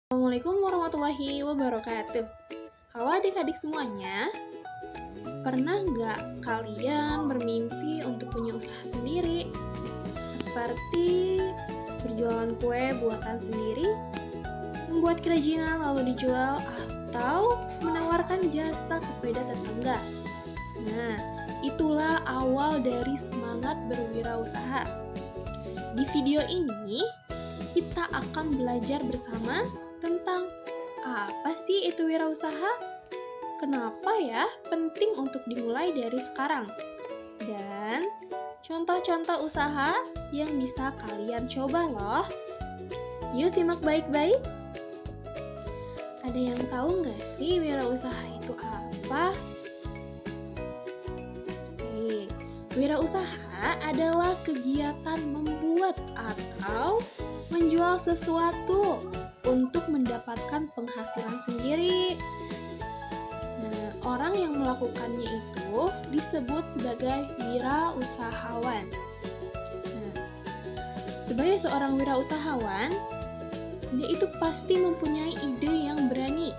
Assalamualaikum warahmatullahi wabarakatuh. Halo adik-adik semuanya, pernah nggak kalian bermimpi untuk punya usaha sendiri? Seperti berjualan kue buatan sendiri, membuat kerajinan lalu dijual, atau menawarkan jasa kepada tetangga. Nah, itulah awal dari semangat berwirausaha. Di video ini, kita akan belajar bersama tentang apa sih itu wirausaha? Kenapa ya penting untuk dimulai dari sekarang? Dan contoh-contoh usaha yang bisa kalian coba loh. Yuk simak baik-baik. Ada yang tahu nggak sih wirausaha itu apa? Wirausaha adalah kegiatan membuat atau menjual sesuatu untuk mendapatkan penghasilan sendiri. Nah, orang yang melakukannya itu disebut sebagai wirausahawan. Nah, sebagai seorang wirausahawan, dia itu pasti mempunyai ide yang berani.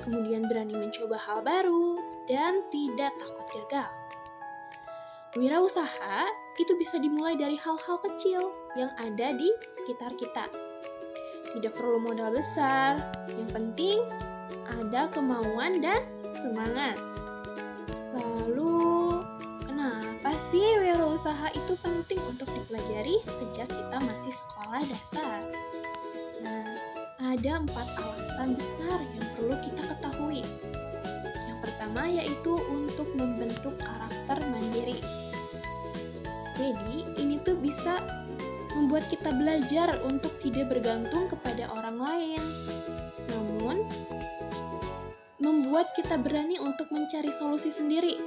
Kemudian berani mencoba hal baru dan tidak takut gagal. Wirausaha itu bisa dimulai dari hal-hal kecil yang ada di sekitar kita. Tidak perlu modal besar, yang penting ada kemauan dan semangat. Lalu, kenapa sih wirausaha itu penting untuk dipelajari sejak kita masih sekolah dasar? Nah, ada 4 alasan besar yang perlu kita ketahui. Yang pertama yaitu untuk membentuk karakter mandiri. Jadi, ini tuh bisa membuat kita belajar untuk tidak bergantung kepada orang lain, namun membuat kita berani untuk mencari solusi sendiri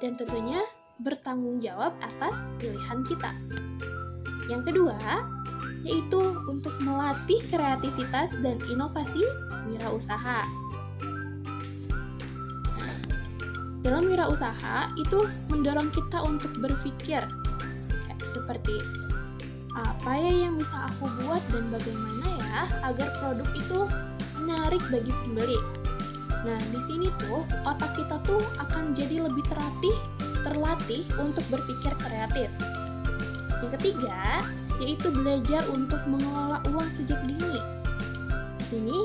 dan tentunya bertanggung jawab atas pilihan kita. Yang kedua, yaitu untuk melatih kreativitas dan inovasi wirausaha. Dalam wirausaha itu mendorong kita untuk berpikir seperti apa ya yang bisa aku buat dan bagaimana ya agar produk itu menarik bagi pembeli. Nah, di sini tuh otak kita tuh akan jadi lebih terlatih untuk berpikir kreatif. Yang ketiga, yaitu belajar untuk mengelola uang sejak dini. Di sini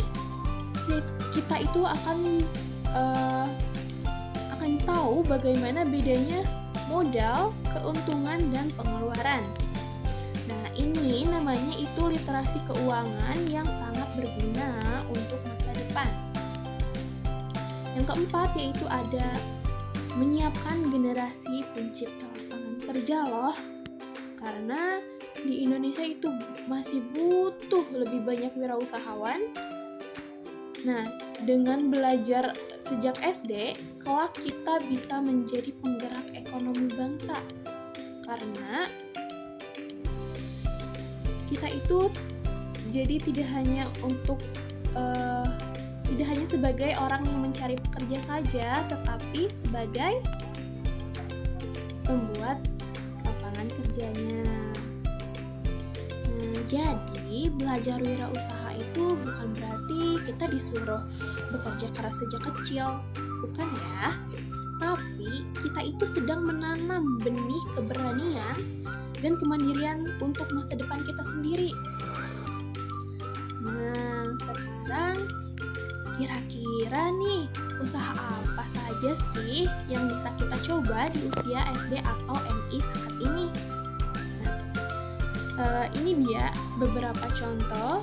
kita itu akan tahu bagaimana bedanya modal, keuntungan, dan pengeluaran. Nah, ini namanya itu literasi keuangan yang sangat berguna untuk masa depan. Yang keempat yaitu ada menyiapkan generasi pencipta lapangan kerja loh. Karena di Indonesia itu masih butuh lebih banyak wirausahawan. Nah, dengan belajar sejak SD, kelak kita bisa menjadi penggerak ekonomi bangsa. Karena kita itu jadi tidak hanya sebagai orang yang mencari pekerja saja, tetapi sebagai pembuat lapangan kerjanya. Nah, jadi belajar wirausaha itu bukan berarti kita disuruh bekerja keras sejak kecil, bukan ya? Tapi kita itu sedang menanam benih keberanian dan kemandirian untuk masa depan kita sendiri. Nah, sekarang kira-kira nih, usaha apa saja sih yang bisa kita coba di usia SD atau MI saat ini? Nah, ini dia beberapa contoh.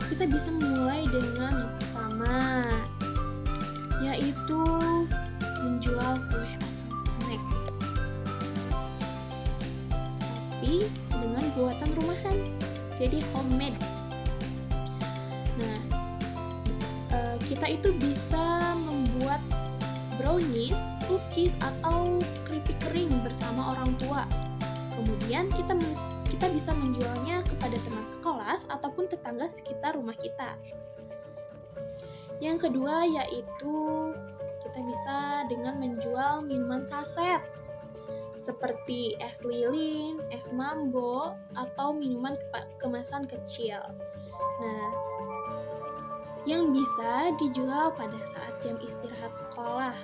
Kita bisa mulai dengan yang pertama, yaitu menjual kue atau snack. Tapi dengan buatan rumahan, jadi homemade. Nah, kita itu bisa membuat brownies, cookies, atau keripik kering bersama orang tua. Kemudian kita bisa menjualnya kepada teman sekolah ataupun tetangga sekitar rumah kita. Yang kedua yaitu kita bisa dengan menjual minuman saset seperti es lilin, es mambo, atau minuman kemasan kecil. Nah, yang bisa dijual pada saat jam istirahat sekolah.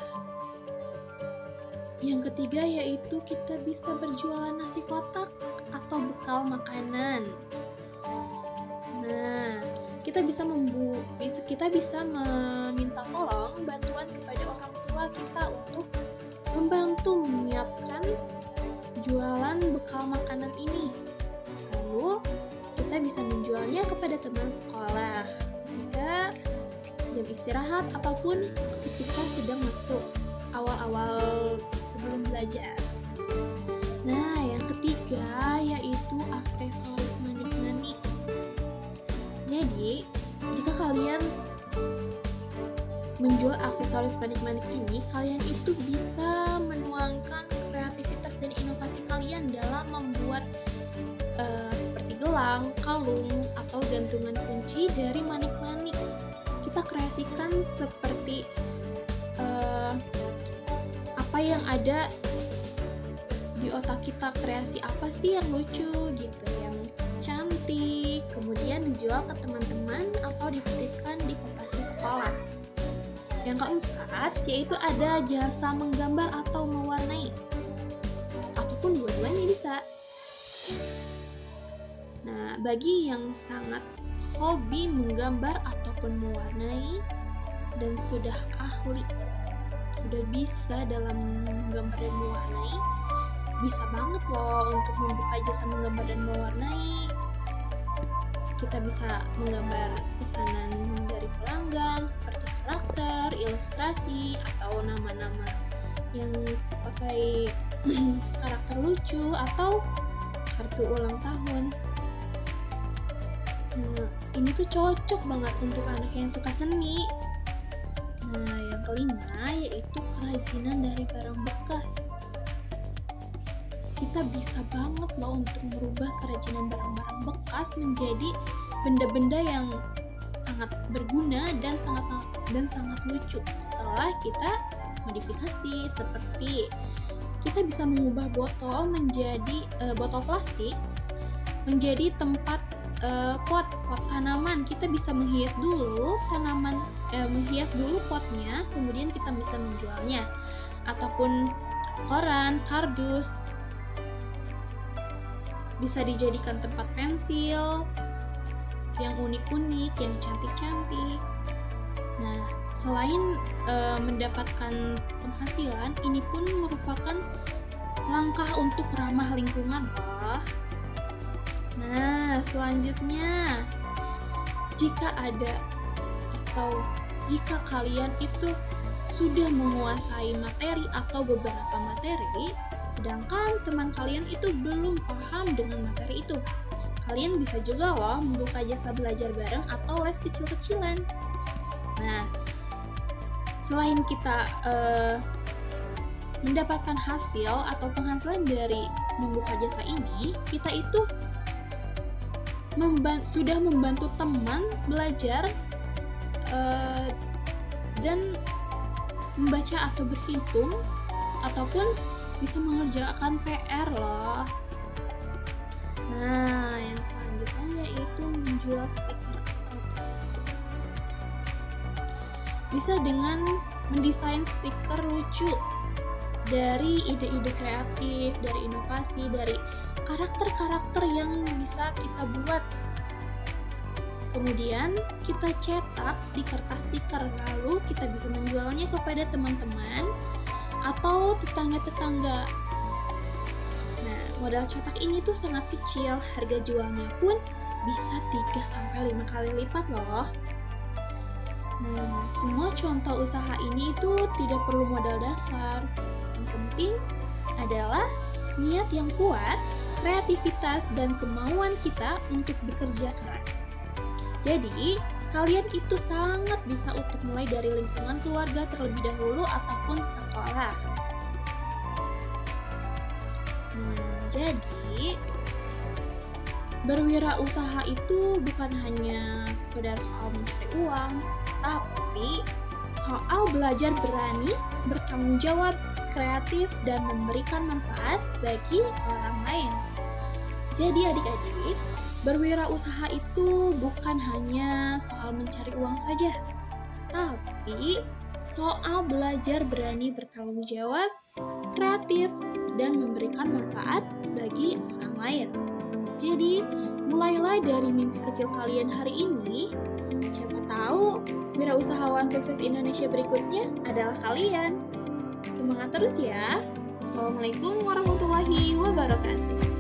Yang ketiga yaitu kita bisa berjualan nasi kotak atau bekal makanan. Nah, kita bisa meminta tolong bantuan kepada orang tua kita untuk membantu menyiapkan jualan bekal makanan ini. Lalu kita bisa menjualnya kepada teman sekolah ketika jam istirahat ataupun ketika sedang masuk awal-awal sebelum belajar. Nah, yang ketiga yaitu aksesoris manik-manik. Jadi, jika kalian menjual aksesoris manik-manik ini, kalian itu bisa menuangkan kreativitas dan inovasi kalian dalam membuat seperti gelang, kalung, atau gantungan kunci dari manik-manik. Kita kreasikan seperti apa yang ada di otak kita, kreasi apa sih yang lucu gitu, yang cantik, kemudian dijual ke teman-teman atau dititipkan di koperasi sekolah. Yang keempat yaitu ada jasa menggambar atau mewarnai, ataupun dua-duanya bisa. Nah, bagi yang sangat hobi menggambar ataupun mewarnai dan sudah ahli, sudah bisa dalam menggambar dan mewarnai, bisa banget loh untuk membuka jasa menggambar dan mewarnai. Kita bisa menggambar pesanan dari pelanggan seperti karakter, ilustrasi, atau nama-nama yang pakai karakter lucu atau kartu ulang tahun. Nah, ini tuh cocok banget untuk anak yang suka seni. Nah, yang kelima yaitu kerajinan dari barang bekas. Kita bisa banget loh untuk merubah kerajinan barang-barang bekas menjadi benda-benda yang sangat berguna dan sangat lucu setelah kita modifikasi. Seperti kita bisa mengubah botol plastik menjadi tempat pot tanaman. Kita bisa menghias dulu potnya, kemudian kita bisa menjualnya. Ataupun koran, kardus, bisa dijadikan tempat pensil yang unik-unik, yang cantik-cantik. Nah, selain mendapatkan penghasilan, ini pun merupakan langkah untuk ramah lingkungan loh. Nah, selanjutnya, jika kalian itu sudah menguasai materi atau beberapa materi, sedangkan teman kalian itu belum paham dengan materi itu, kalian bisa juga loh membuka jasa belajar bareng atau les kecil-kecilan. Nah, selain kita mendapatkan hasil atau penghasilan dari membuka jasa ini, kita itu sudah membantu teman belajar dan membaca atau berhitung, ataupun bisa mengerjakan PR loh. Nah, yang selanjutnya yaitu menjual stiker. Bisa dengan mendesain stiker lucu dari ide-ide kreatif, dari inovasi, dari karakter-karakter yang bisa kita buat. Kemudian kita cetak di kertas stiker, lalu kita bisa menjualnya kepada teman-teman atau tetangga-tetangga. Nah, modal cetak ini tuh sangat kecil, harga jualnya pun bisa 3-5 kali lipat loh. Nah, semua contoh usaha ini itu tidak perlu modal dasar. Yang penting adalah niat yang kuat, kreativitas, dan kemauan kita untuk bekerja keras. Jadi, kalian itu sangat bisa untuk mulai dari lingkungan keluarga terlebih dahulu ataupun sekolah. Nah, jadi berwirausaha itu bukan hanya sekedar soal mencari uang, tapi soal belajar berani, bertanggung jawab, kreatif, dan memberikan manfaat bagi orang lain. Jadi adik-adik, berwirausaha itu bukan hanya soal mencari mencari uang saja, tapi soal belajar berani bertanggung jawab, kreatif, dan memberikan manfaat bagi orang lain. Jadi, mulailah dari mimpi kecil kalian hari ini. Siapa tahu wirausahawan sukses Indonesia berikutnya adalah kalian. Semangat terus ya. Assalamualaikum warahmatullahi wabarakatuh.